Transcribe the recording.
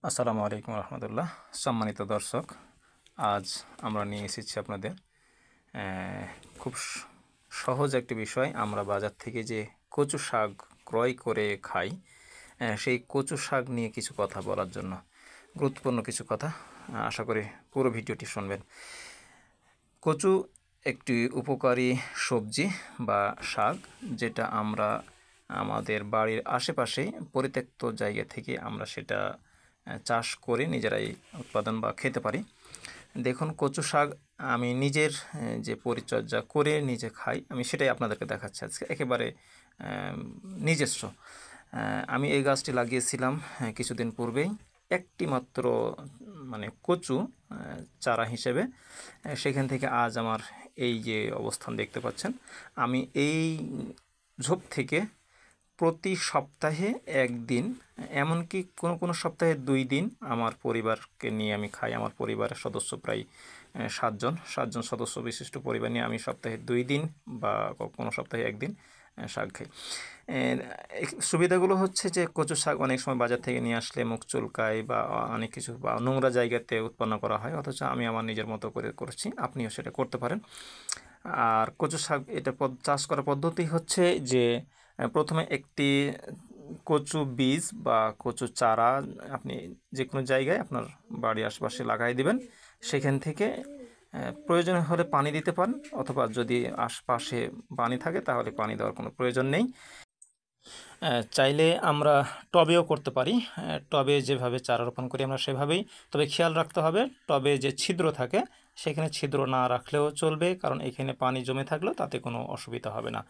আসসালামু আলাইকুম রহমতুল্লাহ। সম্মানিত দর্শক, আজ আমরা নিয়ে এসেছি আপনাদের খুব সহজ একটি বিষয়। আমরা বাজার থেকে যে কচু শাক ক্রয় করে খাই, সেই কচু শাক নিয়ে কিছু কথা বলার জন্য, গুরুত্বপূর্ণ কিছু কথা। আশা করি পুরো ভিডিওটি শুনবেন। কচু একটি উপকারী সবজি বা শাক, যেটা আমরা আমাদের বাড়ির আশেপাশে পরিত্যক্ত জায়গা থেকে আমরা সেটা চাষ করে নিজেরাই উৎপাদন বা খেতে পারি। দেখুন, কচু শাক আমি নিজের যে পরিচর্যা করে নিজে খাই, আমি সেটাই আপনাদেরকে দেখাচ্ছি আজকে, একেবারে নিজস্ব। আমি এই গাছটি লাগিয়েছিলাম কিছুদিন পূর্বেই, একটি মাত্র মানে কচু চারা হিসেবে। সেখান থেকে আজ আমার এই যে অবস্থান দেখতে পাচ্ছেন। আমি এই ঝোপ থেকে প্রতি সপ্তাহে একদিন, এমনকি কোনো কোনো সপ্তাহে 2 দিন আমার পরিবারকে নিয়ে আমি খাই। আমার পরিবারের সদস্য প্রায় 7জন সদস্য বিশিষ্ট পরিবার নিয়ে আমি সপ্তাহে 2 দিন বা কোনো সপ্তাহে একদিন শাক খাই। সুবিধাগুলো হচ্ছে যে কচু শাক অনেক সময় বাজার থেকে নিয়ে আসলে মুখ চুলকায় বা অনেক কিছু বা নোংরা জায়গাতে উৎপন্ন করা হয়, অথচ আমি আমার নিজের মতো করে করছি। আপনিও সেটা করতে পারেন। আর কচু শাক এটা চাষ করার পদ্ধতি হচ্ছে যে প্রথমে একটি কচু বীজ বা কচু চারা আপনি যে কোনো জায়গায় আপনার বাড়ির আশেপাশে লাগাই দিবেন। সেখান থেকে প্রয়োজন হলে পানি দিতে পারেন, অথবা যদি আশপাশে পানি থাকে তাহলে পানি দেওয়ার কোনো প্রয়োজন নেই। চাইলে আমরা টবেও করতে পারি। টবে যেভাবে চারা রোপণ করি আমরা সেভাবেই, তবে খেয়াল রাখতে হবে টবে যে ছিদ্র থাকে সেখানে ছিদ্র না রাখলেও চলবে, কারণ এখানে পানি জমে থাকলেও তাতে কোনো অসুবিধা হবে না।